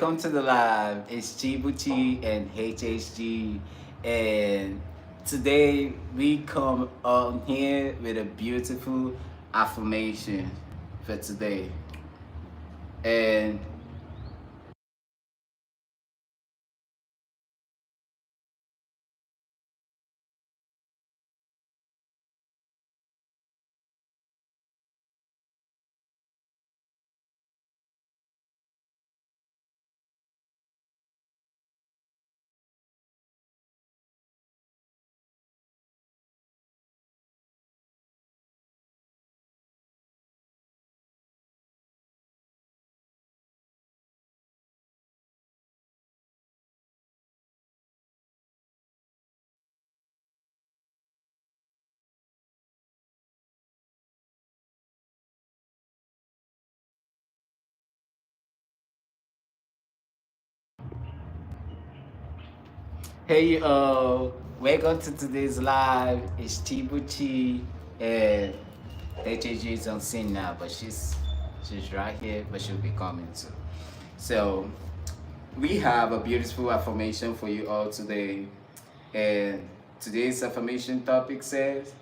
welcome to the live. It's Chibuchi and HHG, and today we come on here with a beautiful affirmation for today. And hey, welcome to today's live. It's Chibuchi, and HHG is on scene now, but she's right here, but she'll be coming too. So we have a beautiful affirmation for you all today. And today's affirmation topic says,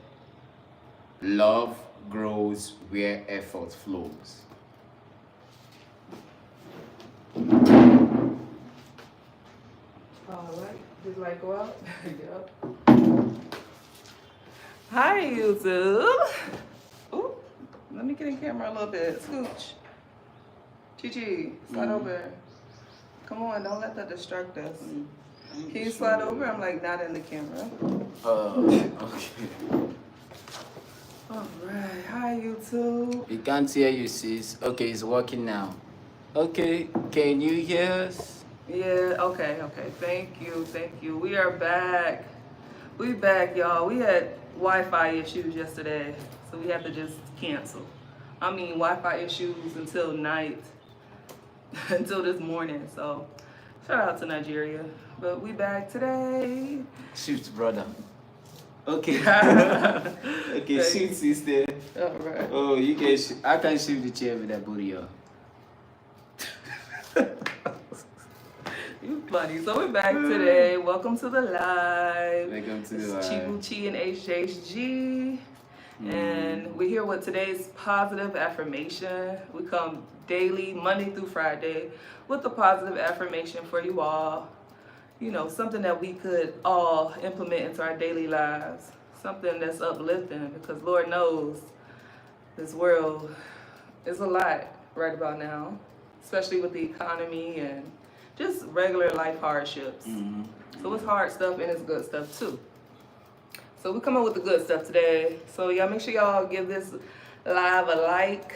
love grows where effort flows. All right, did the light go out? Yep. Hi, YouTube. Ooh, let me get in camera a little bit. Scooch. Chi, slide over. Come on, don't let that distract us. Can you slide over? I'm like not in the camera. Okay. All right, hi, YouTube. We can't hear you, sis. Okay, it's working now. Okay, can you hear us? Yeah, okay. Thank you. We are back. We back, y'all. We had Wi-Fi issues yesterday, so we had to just cancel. I mean, Wi-Fi issues until night, until this morning. So, shout out to Nigeria. But we back today. Shoot, brother. Okay. Okay, Thank shoot, sister. All right. Oh, you can I can shift the chair with that booty up. You funny. So we're back today. Welcome to the live. Welcome to It's the live. Chibuchi and HHG. And we're here with today's positive affirmation. We come daily, Monday through Friday, with a positive affirmation for you all. You know, something that we could all implement into our daily lives. Something that's uplifting, because Lord knows this world is a lot right about now, especially with the economy and just regular life hardships. So it's hard stuff and it's good stuff too. So we come up with the good stuff today. So y'all make sure y'all give this live a like.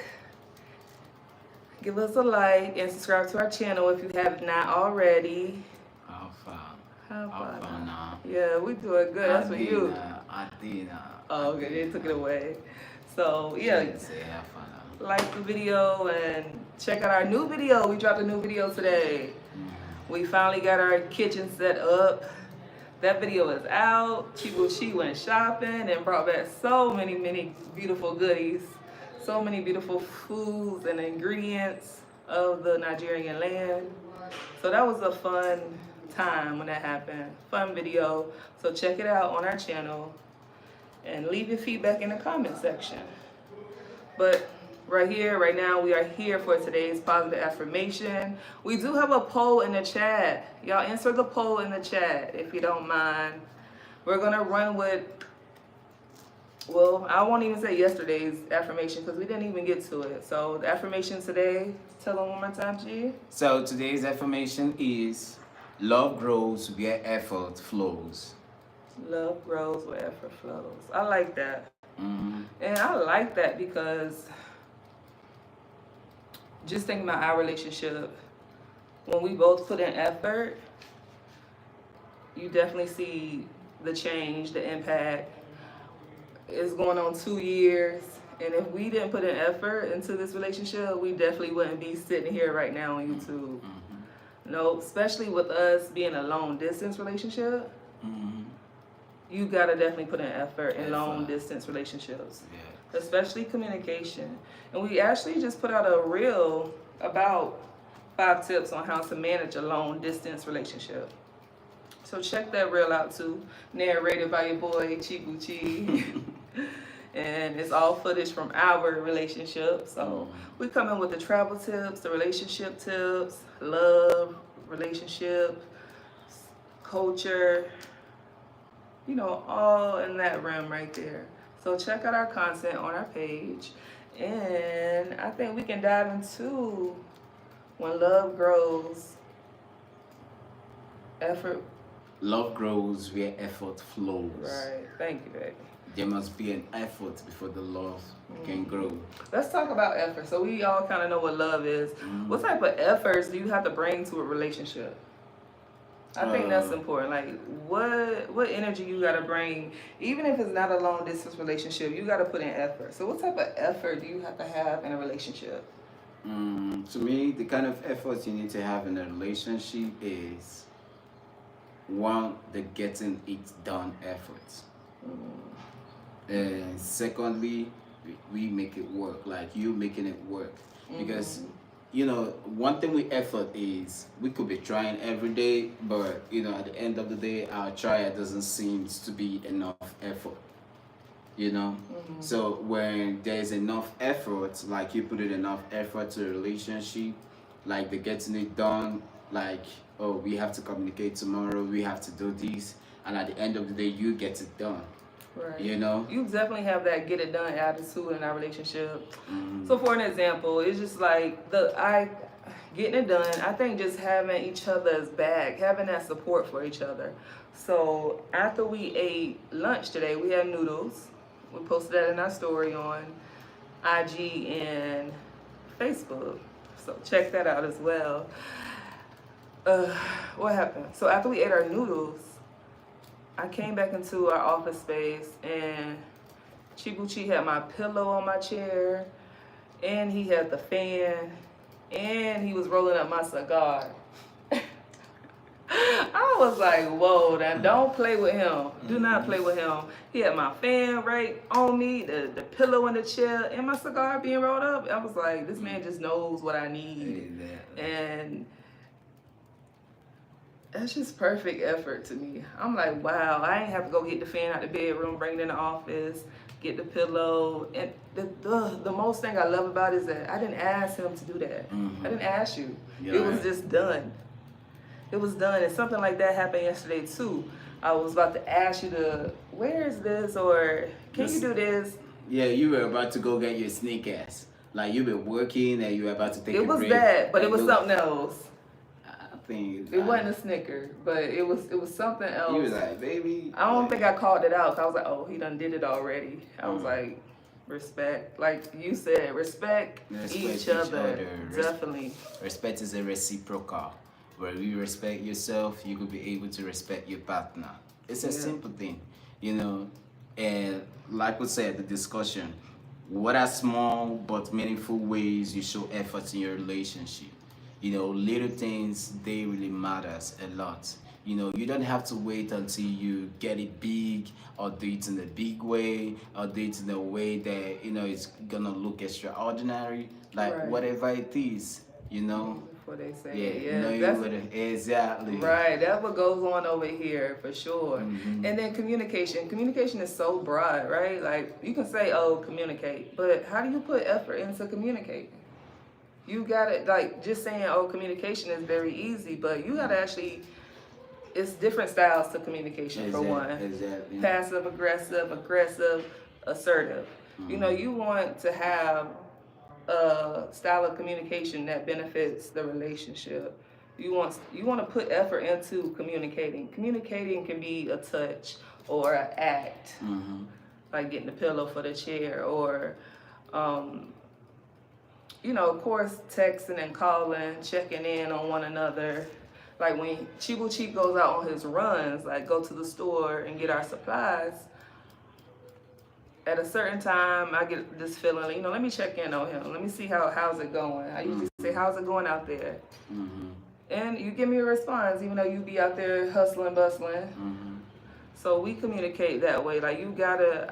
Give us a like and subscribe to our channel if you have not already. How far? How How far far now? Yeah, we doing good. That's for you. Adina. Oh, okay, they took it away. So yeah, Say how far now. like the video and check out our new video. We dropped a new video today. We finally got our kitchen set up. That video is out. She went shopping and brought back so many beautiful goodies. So many beautiful foods and ingredients of the Nigerian land. So that was a fun time when that happened. Fun video. So check it out on our channel and leave your feedback in the comment section. But right here, right now, we are here for today's positive affirmation. We do have a poll in the chat. Y'all answer the poll in the chat if you don't mind. We're gonna run with, well, I won't even say yesterday's affirmation because we didn't even get to it. So the affirmation today, tell them one more time, G. So today's affirmation is, love grows where effort flows. Love grows where effort flows. I like that. And I like that because just thinking about our relationship, when we both put in effort, you definitely see the change, the impact. It's going on 2 years, and if we didn't put in effort into this relationship, we definitely wouldn't be sitting here right now on YouTube. No, especially with us being a long distance relationship, you gotta definitely put in effort in long distance relationships. Especially communication. And we actually just put out a reel about 5 tips on how to manage a long distance relationship. So check that reel out too. Narrated by your boy Chibuchi. And it's all footage from our relationship. So we come in with the travel tips, the relationship tips, love, relationship, culture, all in that realm right there. So check out our content on our page. And I think we can dive into when love grows, effort. Love grows where effort flows. Right. Thank you, baby. There must be an effort before the love can grow. Let's talk about effort. So we all kind of know what love is. What type of efforts do you have to bring to a relationship? I think that's important. Like, what energy you gotta bring, even if it's not a long distance relationship, you gotta put in effort. So what type of effort do you have to have in a relationship? To me, the kind of effort you need to have in a relationship is one, the getting it done effort. And secondly, we make it work, like you making it work. Because one thing with effort is we could be trying every day, but at the end of the day, our try doesn't seem to be enough effort. So when there's enough effort, like you put in enough effort to a relationship, like the getting it done, like, oh, we have to communicate tomorrow, we have to do this, and at the end of the day, you get it done. Right. You definitely have that get it done attitude in our relationship. So for an example, it's just like getting it done. I think just having each other's back, having that support for each other. So after we ate lunch today, we had noodles. We posted that in our story on IG and Facebook. So check that out as well. What happened? So after we ate our noodles, I came back into our office space and Chibuchi had my pillow on my chair and he had the fan and he was rolling up my cigar. I was like, whoa, now don't play with him. Do not play with him. He had my fan right on me, the pillow in the chair, and my cigar being rolled up. I was like, this man just knows what I need. And that's just perfect effort to me. I'm like, wow, I ain't have to go get the fan out the bedroom, bring it in the office, get the pillow. And the most thing I love about it is that I didn't ask him to do that. I didn't ask you. Yeah. It was just done. It was done. And something like that happened yesterday too. I was about to ask you where is this? Or can you do this? Yeah, you were about to go get your sneakers. Like you were working and you were about to take a break. It was that, but it was something else. I think it wasn't a Snicker, but it was something else. You was like, baby. I don't think I called it out. I was like, oh, he done did it already. I was like, respect. Like you said, respect each other. Definitely. Respect is a reciprocal. Where you respect yourself, you could be able to respect your partner. It's a simple thing, And like we said, the discussion, what are small but meaningful ways you show effort in your relationship? Little things, they really matters a lot. You don't have to wait until you get it big or do it in a big way or do it in a way that, it's gonna look extraordinary. Like whatever it is, What they say. Exactly. Right, that's what goes on over here for sure. And then communication. Communication is so broad, right? Like you can say, oh, communicate, but how do you put effort into communicating? You gotta, like, just saying, oh, communication is very easy, but you gotta actually, it's different styles to communication for one. Exactly. Passive, aggressive, assertive. You want to have a style of communication that benefits the relationship. You want to put effort into communicating. Communicating can be a touch or an act, like getting the pillow for the chair, or of course, texting and calling, checking in on one another. Like when Chibuchi goes out on his runs, like go to the store and get our supplies. At a certain time, I get this feeling, let me check in on him. Let me see how's it going. I usually say, how's it going out there? And you give me a response, even though you be out there hustling, bustling. So we communicate that way. Like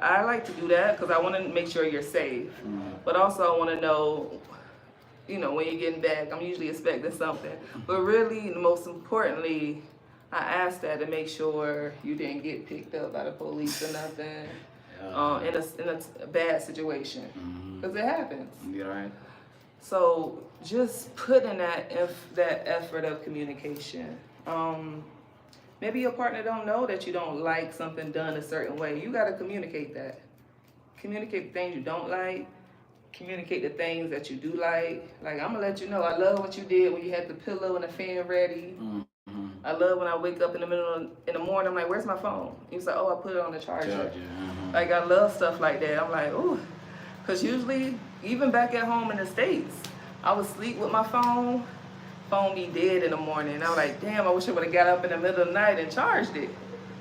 I like to do that because I want to make sure you're safe. But also I want to know you know, when you're getting back, I'm usually expecting something. But really, most importantly, I asked that to make sure you didn't get picked up by the police or nothing in a bad situation. Because it happens. You're right. So just put in that effort of communication. Maybe your partner don't know that you don't like something done a certain way. You got to communicate that. Communicate the things you don't like. Communicate the things that you do like. Like, I'm gonna let you know, I love what you did when you had the pillow and the fan ready. I love when I wake up in the morning, I'm like, where's my phone? He's like, oh, I put it on the charger. Like, I love stuff like that. I'm like, ooh. Because usually, even back at home in the States, I would sleep with my phone be dead in the morning. I'm like, damn, I wish I would have got up in the middle of the night and charged it.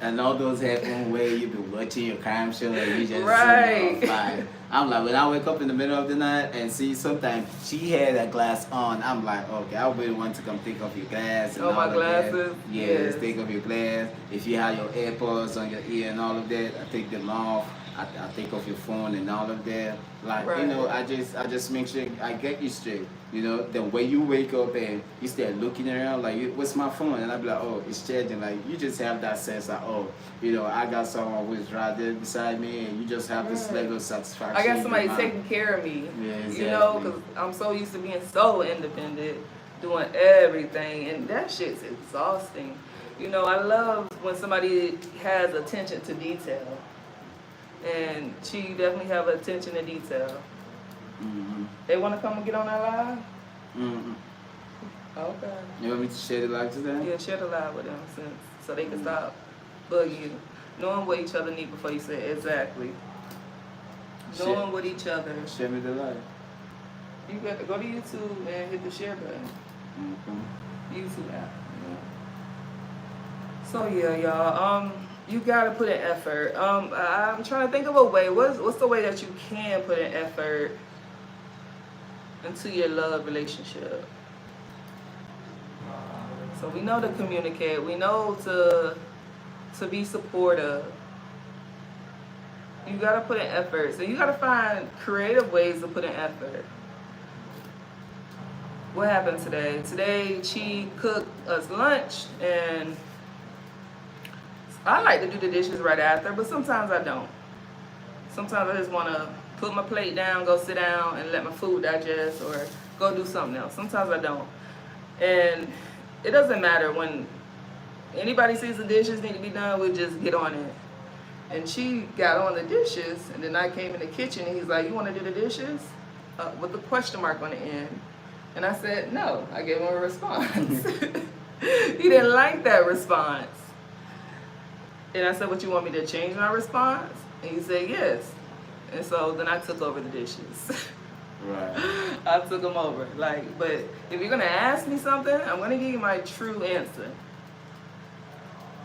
And all those happen where you be watching your crime show and you just right. Fine. I'm like, when I wake up in the middle of the night and see sometimes she had that glass on, I'm like, okay, I really want to come take off your glass and all my of glasses. that. Yes, take off your glass. If you have your AirPods on your ear and all of that, I take them off. I take off your phone and all of that. Like, right. You know, I just make sure I get you straight. You know, then when you wake up and you start looking around, like, what's my phone? And I'll be like, oh, it's charging. Like, you just have that sense of, oh, you know, I got someone who's right there beside me, and you just have this level of satisfaction. I got somebody taking care of me. Yeah, exactly. You know, because I'm so used to being so independent, doing everything, and that shit's exhausting. You know, I love when somebody has attention to detail. And she definitely have attention to detail. They want to come and get on our live? Okay. You want me to share the live today? Yeah, share the live with them so they can stop bugging you. Knowing what each other need before you say it. Exactly. Knowing what each other. Share me the live. You got to go to YouTube and hit the share button. YouTube app. Yeah. So yeah, y'all. You gotta put in effort. I'm trying to think of a way. What's the way that you can put in effort into your love relationship? So we know to communicate. We know to be supportive. You gotta put in effort. So you gotta find creative ways to put in effort. What happened today? Today she cooked us lunch, and I like to do the dishes right after, but sometimes I don't. Sometimes I just want to put my plate down, go sit down, and let my food digest, or go do something else. Sometimes I don't. And it doesn't matter. When anybody sees the dishes need to be done, we'll just get on it. And she got on the dishes, and then I came in the kitchen, and he's like, you want to do the dishes? With a question mark on the end. And I said, no. I gave him a response. He didn't like that response. And I said, what, you want me to change my response? And he said, yes. And so then I took over the dishes. Right. I took them over. Like, but if you're going to ask me something, I'm going to give you my true answer.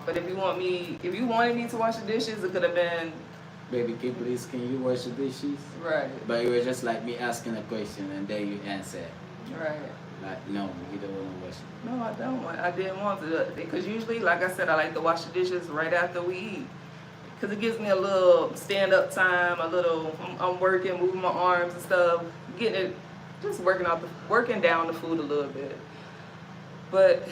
But if you wanted me to wash the dishes, it could have been, baby, please, can you wash the dishes? Right. But it was just like me asking a question and then you answer. Right. Like, no, you don't want to wash it. No, I don't. I didn't want to. Because usually, like I said, I like to wash the dishes right after we eat. Because it gives me a little stand-up time, I'm working, moving my arms and stuff, getting it, just working down the food a little bit. But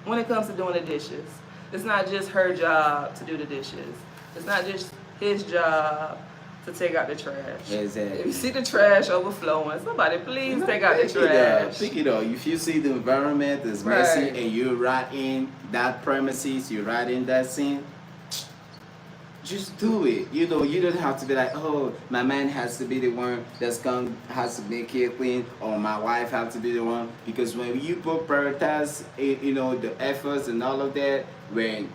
when it comes to doing the dishes, it's not just her job to do the dishes. It's not just his job to take out the trash. Exactly. If you see the trash overflowing, somebody please take out the trash. Pick it up. If you see the environment is messy and you're right in that premises, you're right in that scene, just do it. You know, you don't have to be like, oh, my man has to be the one has to make it clean, or my wife has to be the one. Because when you both prioritize, you know, the efforts and all of that, when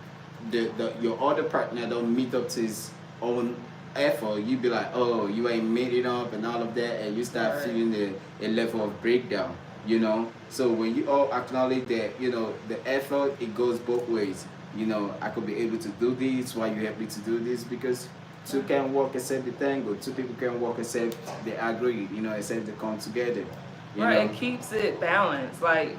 your other partner don't meet up to his own effort, you be like, oh, you ain't made it up and all of that, and you start feeling a level of breakdown, you know. So when you all acknowledge that, you know, the effort, it goes both ways. You know, I could be able to do this while you help me to do this, because two can work except the tango, two people can work except they agree, you know, except they come together. Right, it keeps it balanced. Like,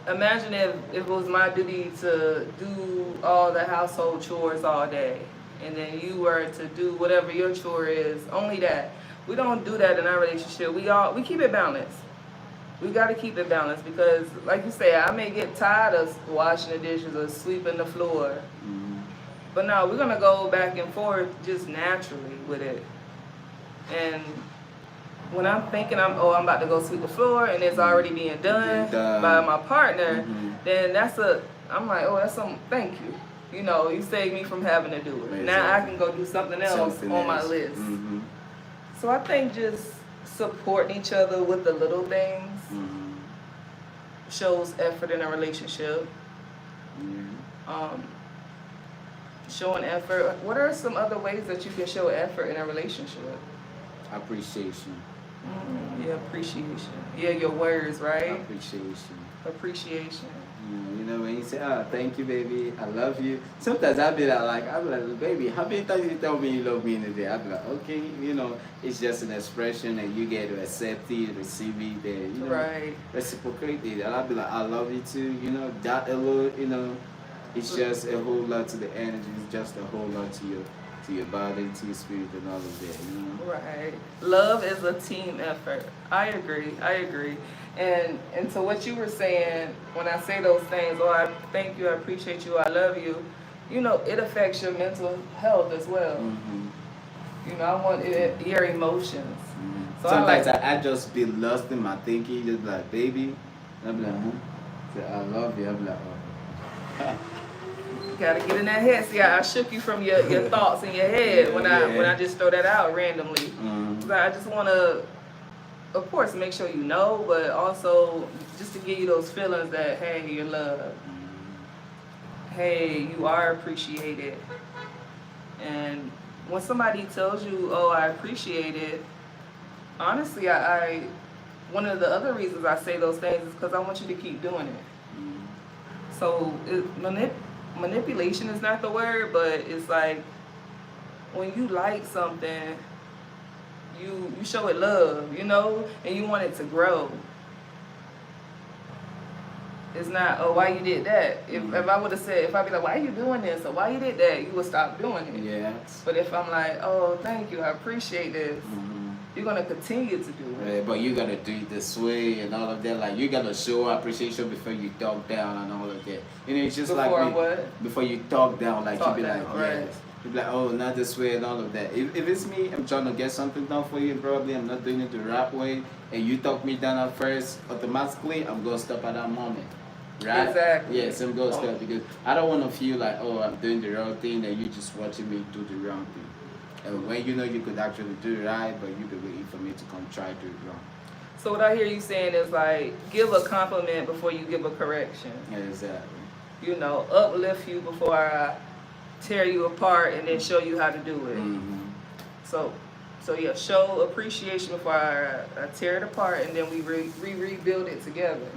imagine if it was my duty to do all the household chores all day, and then you were to do whatever your chore is, only that. We don't do that in our relationship. We keep it balanced. We got to keep it balanced because, like you say, I may get tired of washing the dishes or sweeping the floor. Mm-hmm. But no, we're going to go back and forth just naturally with it. And when I'm thinking I'm about to go sweep the floor and it's already being done by my partner, then I'm like, oh, that's thank you. You know, you saved me from having to do it. Exactly. Now I can go do something else on my list. Mm-hmm. So I think just supporting each other with the little things shows effort in a relationship. Showing effort. What are some other ways that you can show effort in a relationship? Appreciation. Yeah, appreciation. Yeah, your words, right? Appreciation. Appreciation. You know, when you say, oh, thank you, baby, I love you. Sometimes I'll be like, baby, how many times you tell me you love me in a day? I'll be like, okay, you know, it's just an expression and you get to accept it, receive it, you know, right. reciprocate it. And I'll be like, I love you too, you know, that alone, you know, it's just a whole lot to the energy, it's just a whole lot to your body, to your spirit and all of that, you know? Right. Love is a team effort. I agree. And to what you were saying, when I say those things, oh, I thank you, I appreciate you, I love you, you know, it affects your mental health as well. You know, I want your emotions. So sometimes I just be lost in my thinking, just like, baby, I'll be like, say, I love you, I'll be like, oh. Gotta get in that head. See, I shook you from your thoughts in your head when I just throw that out randomly. I just want to, of course, make sure you know, but also just to give you those feelings that, hey, you're loved. Hey, you are appreciated. And when somebody tells you, oh, I appreciate it, honestly, one of the other reasons I say those things is because I want you to keep doing it. So manipulation is not the word, but it's like when you like something, you show it love, you know, and you want it to grow. It's not, oh, why you did that? If I would have said, if I'd be like, why are you doing this? Or why you did that? You would stop doing it. Yeah. But if I'm like, oh, thank you, I appreciate this, you're going to continue to do it. Yeah, but you got to do it this way and all of that. Like, you got to show appreciation before you talk down and all of that. You know, it's just before you talk down, like, you be like, yes. You be like, oh, not this way and all of that. If it's me, I'm trying to get something done for you, probably I'm not doing it the right way, and you talk me down at first, automatically, I'm going to stop at that moment. Right? Exactly. Yes, I'm going to stop because I don't want to feel like, oh, I'm doing the wrong thing and you just watching me do the wrong thing. And when you know you could actually do it right, but you could wait for me to come try to do it wrong. So what I hear you saying is like, give a compliment before you give a correction. Exactly. You know, uplift you before I tear you apart and then show you how to do it. So yeah, show appreciation before I tear it apart and then we rebuild it together.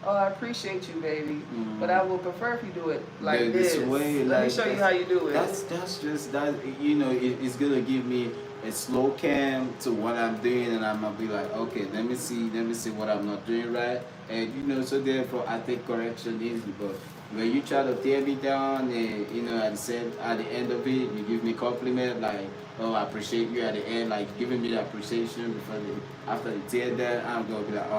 Oh, I appreciate you, baby, but I would prefer if you do it like this. Way, Let me show you how you do it. That's just that. You know, it's gonna give me a slow cam to what I'm doing, and I'm gonna be like, okay, let me see what I'm not doing right, and you know, so therefore I take correction easily. But when you try to tear me down, and you know, at the end of it, you give me compliment like, oh, I appreciate you at the end, like giving me the appreciation after the tear down, I'm gonna be like,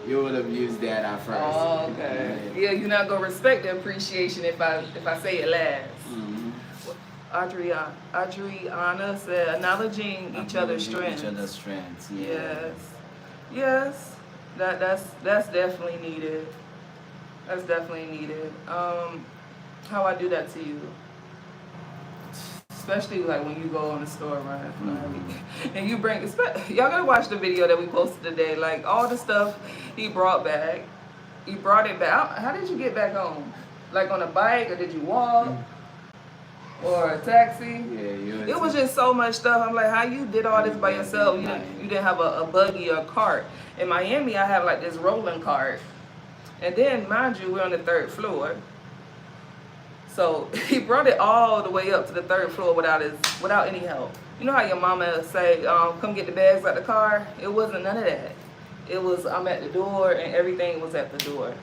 you would have used that at first. Oh, okay. Yeah, you're not gonna respect the appreciation if I say it last. Adriana said, acknowledging each other's strengths. Yes. That's definitely needed. That's definitely needed. How I do that to you? Especially like when you go on the store run, and you bring. Y'all gotta watch the video that we posted today. Like all the stuff he brought back, he brought it back. How did you get back home? Like on a bike, or did you walk, or a taxi? Yeah, it was just so much stuff. I'm like, how you did all this by yourself? You didn't have a buggy or a cart. In Miami, I have like this rolling cart, and then mind you, we're on the 3rd floor. So he brought it all the way up to the 3rd floor without any help. You know how your mama say, come get the bags out the car? It wasn't none of that. It was, I'm at the door and everything was at the door.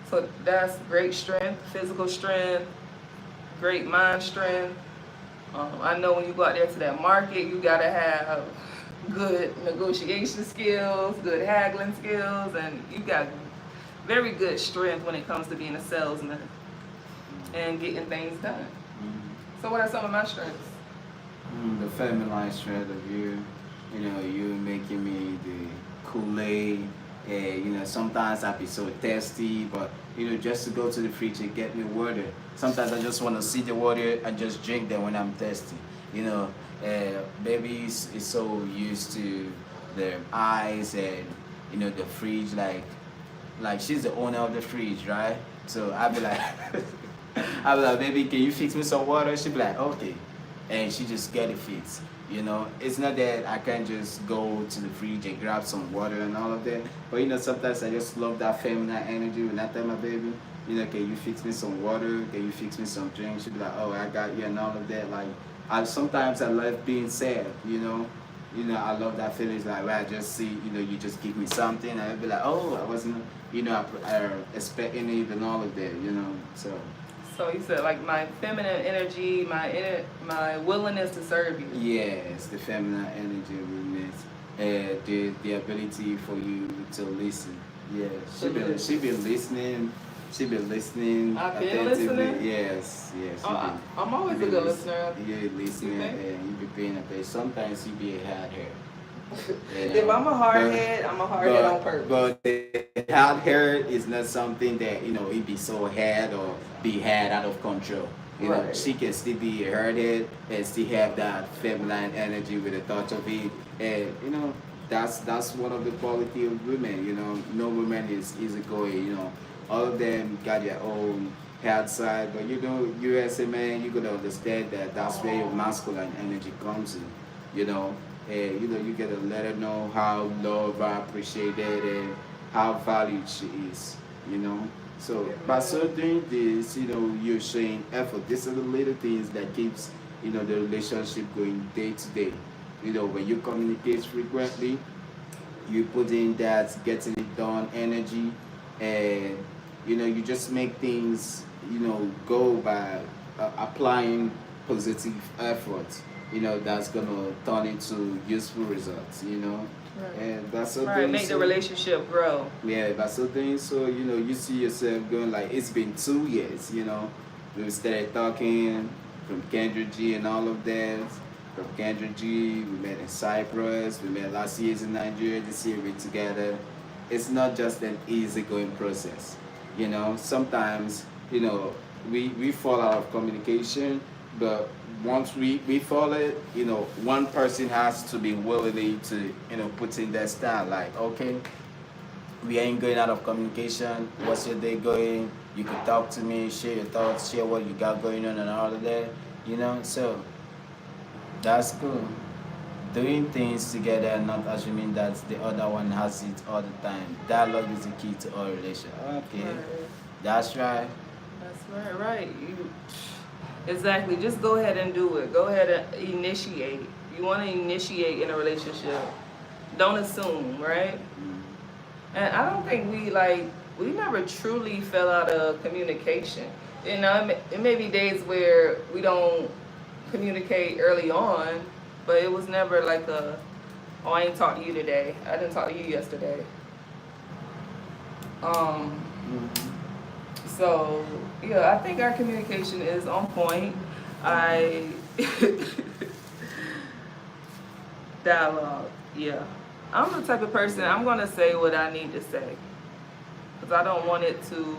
So that's great strength, physical strength, great mind strength. I know when you go out there to that market, you gotta have good negotiation skills, good haggling skills, and you got very good strength when it comes to being a salesman and getting things done. So what are some of my strengths? The feminine strength of you. You know, you making me the Kool-Aid. You know, sometimes I be so thirsty, but you know, just to go to the fridge and get me water. Sometimes I just want to see the water and just drink them when I'm thirsty. You know, baby is so used to their eyes and you know the fridge, like she's the owner of the fridge, right? So I be like, I be like, baby, can you fix me some water? She be like, okay, and she just get it fixed. You know, it's not that I can just go to the fridge and grab some water and all of that. But you know, sometimes I just love that feminine energy when I tell my baby, you know, can you fix me some water? Can you fix me some drink? She be like, oh, I got you and all of that. Like, sometimes I love being sad. You know, I love that feeling. Like where I just see, you know, you just give me something, and I'd be like, oh, I wasn't, you know, I expecting it and all of that. You know, so. So you said like my feminine energy, my willingness to serve you. Yes, the feminine energy, willingness, the ability for you to listen. Yeah, she been listening. She been listening I've been attentively. listening? Yes, yes. I'm always a good listener. Yeah, listening and you be paying attention. Sometimes you be a hard head. If I'm a hard head, I'm a hard head on purpose. But the hard head is not something that, you know, it be so hard or be had out of control. You know, Right. she can still be a hard head and still have that feminine energy with a touch of it. And, you know, that's one of the quality of women, you know. No woman is easygoing, you know. All of them got their own hard side, but you know, you as a man, you gotta understand that that's where your masculine energy comes in, you know. And you know, you gotta let her know how loved, appreciated, and how valued she is, you know. So by so doing this, you know, you're showing effort. These are the little things that keeps, you know, the relationship going day to day. You know, when you communicate frequently, you put in that getting it done energy, and you know, you just make things, you know, go by applying positive effort. You know, that's gonna turn into useful results. You know, Right. and that's so Right, make the relationship grow. yeah, by so doing so, you know, you see yourself going like it's been 2 years. You know, we started talking from Kendra G and all of that. From Kendra G, we met in Cyprus. We met last year in Nigeria. This year we're together. It's not just an easygoing process. You know, sometimes, you know, we fall out of communication, but once we fall it, you know, one person has to be willing to, you know, put in their style. Like, okay, we ain't going out of communication. What's your day going? You could talk to me, share your thoughts, share what you got going on and all of that. You know, so that's cool. Doing things together and not assuming that the other one has it all the time. Dialogue is the key to all relations. Okay, Right. that's right. That's right. You exactly. Just go ahead and do it. Go ahead and initiate. You want to initiate in a relationship. Don't assume, right? And I don't think we never truly fell out of communication. You know, it may be days where we don't communicate early on, but it was never like oh, I ain't talked to you today. I didn't talk to you yesterday. So yeah, I think our communication is on point. I dialogue, yeah. I'm the type of person, I'm gonna say what I need to say, because I don't want it to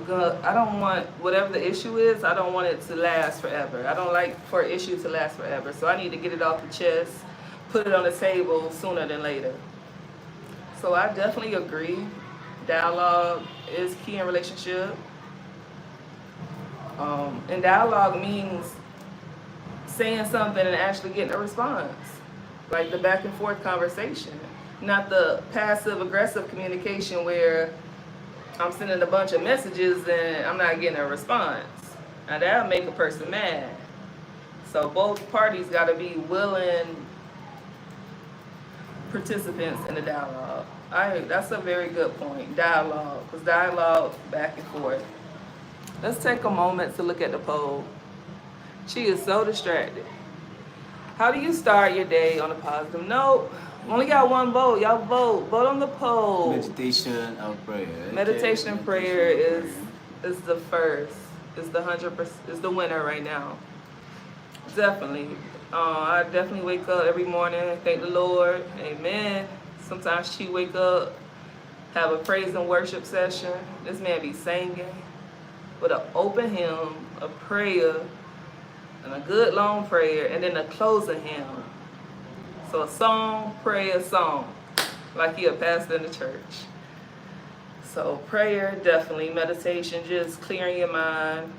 go. I don't want whatever the issue is. I don't want it to last forever. I don't like for an issue to last forever. So I need to get it off the chest, put it on the table sooner than later. So I definitely agree. Dialogue is key in relationship. And dialogue means saying something and actually getting a response, like the back and forth conversation, not the passive aggressive communication where I'm sending a bunch of messages and I'm not getting a response. Now that'll make a person mad. So both parties got to be willing participants in the dialogue. That's a very good point. Dialogue, because dialogue back and forth. Let's take a moment to look at the poll. She is so distracted. How do you start your day on a positive note? Only got one vote. Y'all vote. Vote on the poll. Meditation or prayer. Okay. Meditation and prayer Meditation is the first. Is the 100%. Is the winner right now. Definitely. I definitely wake up every morning. Thank the Lord. Amen. Sometimes she wake up, have a praise and worship session. This man be singing with an open hymn, a prayer, and a good long prayer, and then a closing hymn. So a song, prayer, song, like he a pastor in the church. So prayer, definitely. Meditation, just clearing your mind.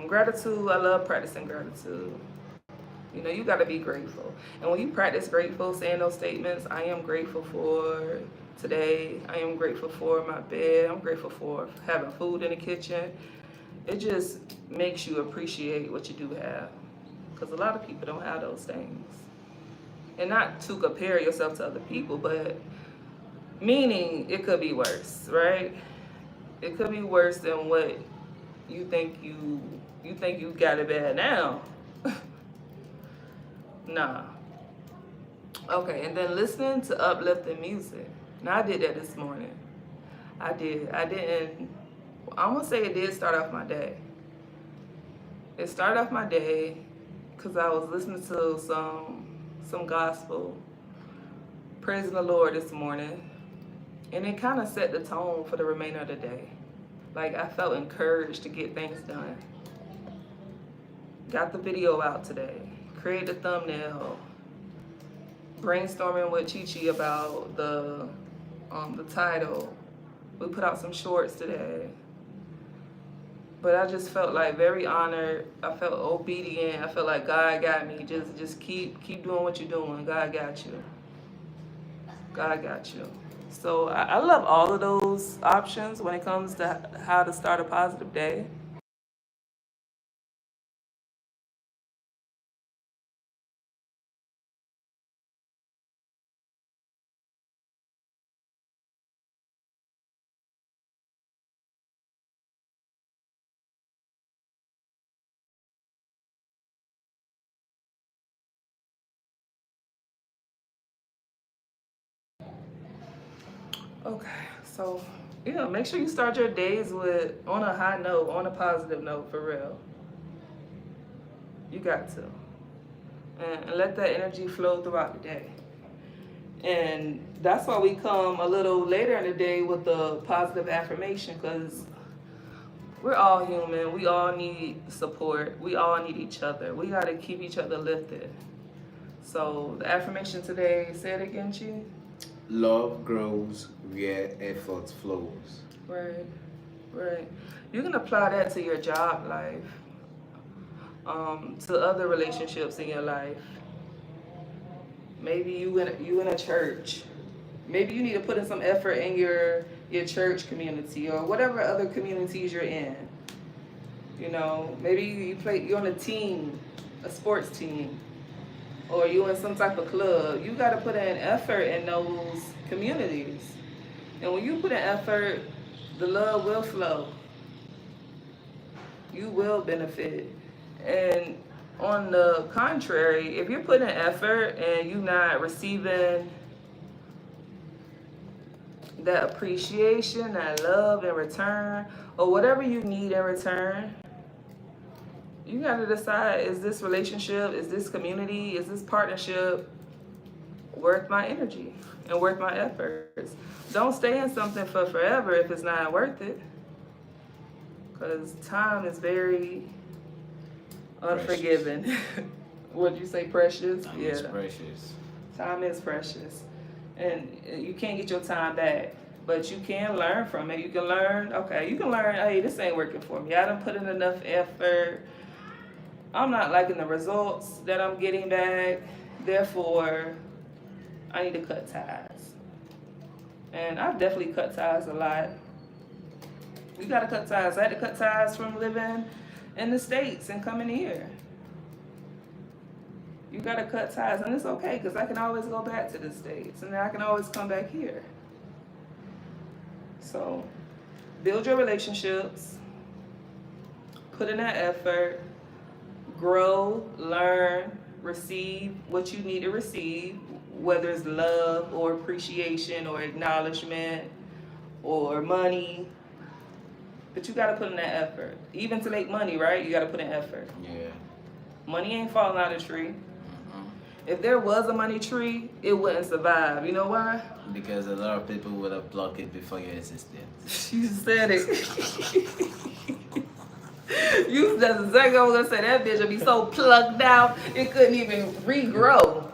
Gratitude, I love practicing gratitude. You know, you got to be grateful. And when you practice grateful, saying those statements, I am grateful for today. I am grateful for my bed. I'm grateful for having food in the kitchen. It just makes you appreciate what you do have. Because a lot of people don't have those things. And not to compare yourself to other people, but meaning it could be worse, right? It could be worse than what you think you got it bad now. Nah. Okay, and then listening to uplifting music. Now I did that this morning. I didn't. I'm gonna say it did start off my day. It started off my day because I was listening to some gospel, praising the Lord this morning, and it kind of set the tone for the remainder of the day. Like I felt encouraged to get things done. Got the video out today. Create the thumbnail. Brainstorming with Chi about the title. We put out some shorts today. But I just felt like very honored. I felt obedient. I felt like God got me. Just keep doing what you're doing. God got you. God got you. So I love all of those options when it comes to how to start a positive day. Okay, so yeah, make sure you start your days on a high note, on a positive note, for real. You got to, and let that energy flow throughout the day. And that's why we come a little later in the day with the positive affirmation, because we're all human. We all need support. We all need each other. We got to keep each other lifted. So the affirmation today, say it again, Chi. Love grows where effort flows. Right, right. You can apply that to your job life, to other relationships in your life. Maybe you in a church. Maybe you need to put in some effort in your church community or whatever other communities you're in. You know, maybe you're on a team, a sports team, or you're in some type of club. You got to put in effort in those communities. And when you put in effort, the love will flow. You will benefit. And on the contrary, if you're putting in effort and you're not receiving that appreciation, that love in return, or whatever you need in return, you got to decide, is this relationship, is this community, is this partnership worth my energy and worth my efforts? Don't stay in something for forever if it's not worth it. Because time is very unforgiving. Would you say precious? Time is precious. Time is precious. And you can't get your time back. But you can learn from it. You can learn, hey, this ain't working for me. I done put in enough effort. I'm not liking the results that I'm getting back. Therefore, I need to cut ties. And I've definitely cut ties a lot. You gotta cut ties. I had to cut ties from living in the States and coming here. You gotta cut ties, and it's okay, because I can always go back to the States, and then I can always come back here. So, build your relationships, put in that effort, grow, learn, receive what you need to receive, whether it's love or appreciation or acknowledgement or money. But you gotta put in that effort. Even to make money, right? You gotta put in effort. Yeah. Money ain't falling out of the tree. Mm-hmm. If there was a money tree, it wouldn't survive. You know why? Because a lot of people would have plucked it before your existed. You said it. You that's exactly what I was gonna say. That bitch would be so plugged out it couldn't even regrow.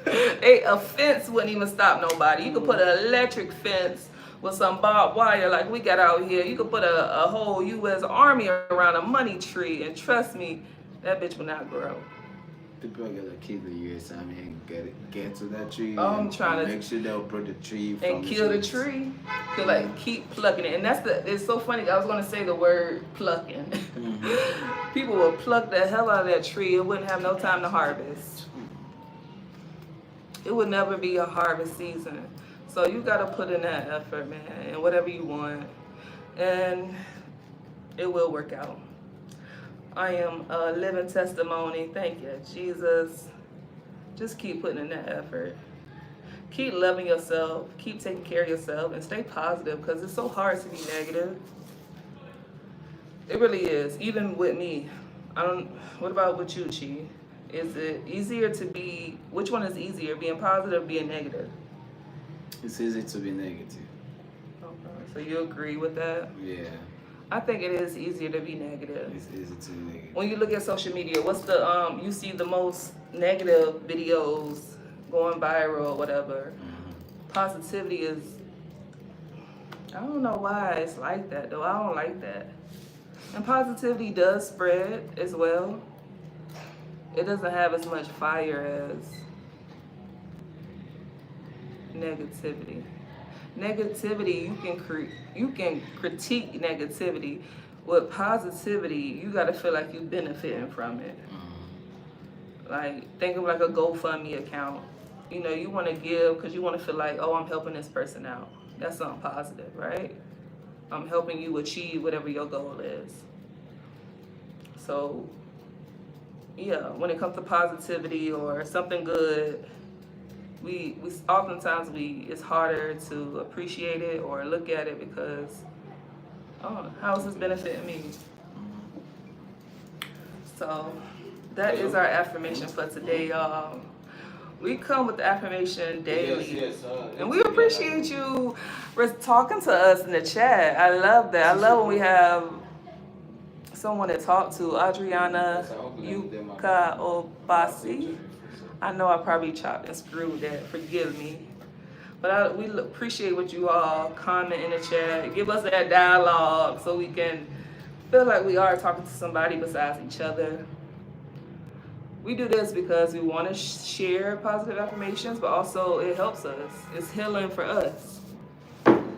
A fence wouldn't even stop nobody. You could put an electric fence with some barbed wire like we got out here. You could put a whole U.S. Army around a money tree, and trust me, that bitch will not grow. People are gonna kill you or something and get to that tree. I'm trying to make sure they'll put the tree from and kill the tree. To like keep plucking it, and it's so funny. I was gonna say the word plucking. Mm-hmm. People will pluck the hell out of that tree. It wouldn't have no time to harvest. It would never be a harvest season. So you gotta put in that effort, man, and whatever you want, and it will work out. I am a living testimony. Thank you, Jesus. Just keep putting in that effort. Keep loving yourself. Keep taking care of yourself, and stay positive because it's so hard to be negative. It really is. Even with me, What about with you, Chi? Is it easier to be? Which one is easier, being positive or being negative? It's easy to be negative. Okay, so you agree with that? Yeah. I think it is easier to be negative. It's easy to be negative. When you look at social media, what's the you see the most negative videos going viral or whatever. Mm-hmm. Positivity is, I don't know why it's like that though. I don't like that. And positivity does spread as well. It doesn't have as much fire as negativity. Negativity, you can critique negativity. With positivity, you gotta feel like you're benefiting from it. Like, think of like a GoFundMe account. You know, you want to give because you want to feel like, oh, I'm helping this person out. That's something positive, right? I'm helping you achieve whatever your goal is. So, yeah, when it comes to positivity or something good, we oftentimes it's harder to appreciate it or look at it because, oh, how is this benefiting me? So that is our affirmation for today, y'all. We come with the affirmation daily. Yes, and we appreciate you for talking to us in the chat. I love that. I love when we have someone to talk to. Adriana Yuka Obasi. I know I probably chopped and screwed that. Forgive me. But we appreciate what you all comment in the chat. Give us that dialogue so we can feel like we are talking to somebody besides each other. We do this because we want to share positive affirmations, but also it helps us. It's healing for us.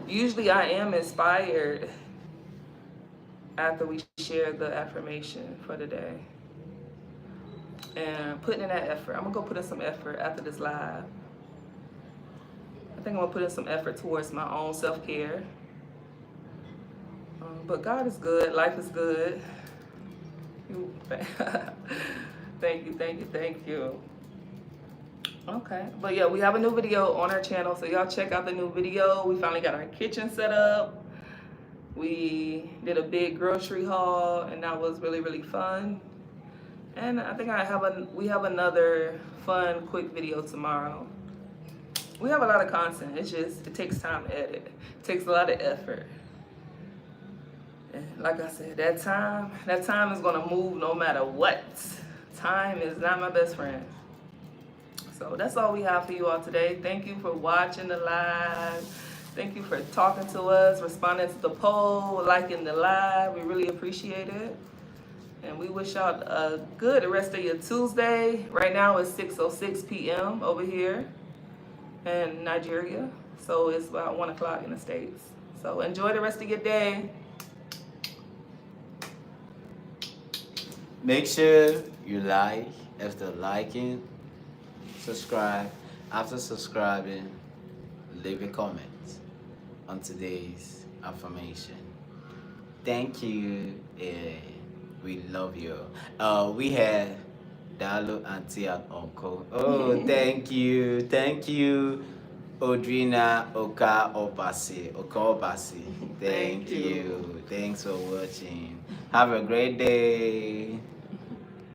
Usually I am inspired after we share the affirmation for the day. And putting in that effort. I'm going to go put in some effort after this live. I think I'm going to put in some effort towards my own self-care. But God is good. Life is good. Thank you. Okay, but yeah, we have a new video on our channel, so y'all check out the new video. We finally got our kitchen set up. We did a big grocery haul, and that was really, really fun. And I think we have another fun, quick video tomorrow. We have a lot of content. It takes time to edit. It takes a lot of effort. And like I said, that time is gonna move no matter what. Time is not my best friend. So that's all we have for you all today. Thank you for watching the live. Thank you for talking to us, responding to the poll, liking the live. We really appreciate it. And we wish y'all a good rest of your Tuesday. Right now it's 6:06 p.m. over here in Nigeria. So it's about 1 o'clock in the States. So enjoy the rest of your day. Make sure you like. After liking, subscribe. After subscribing, leave a comment on today's affirmation. Thank you. We love you. We had Dalu Auntie and Uncle. Oh, thank you. Thank you. Audrina Oka Obasi. Thank Thank you. you. Thanks for watching. Have a great day.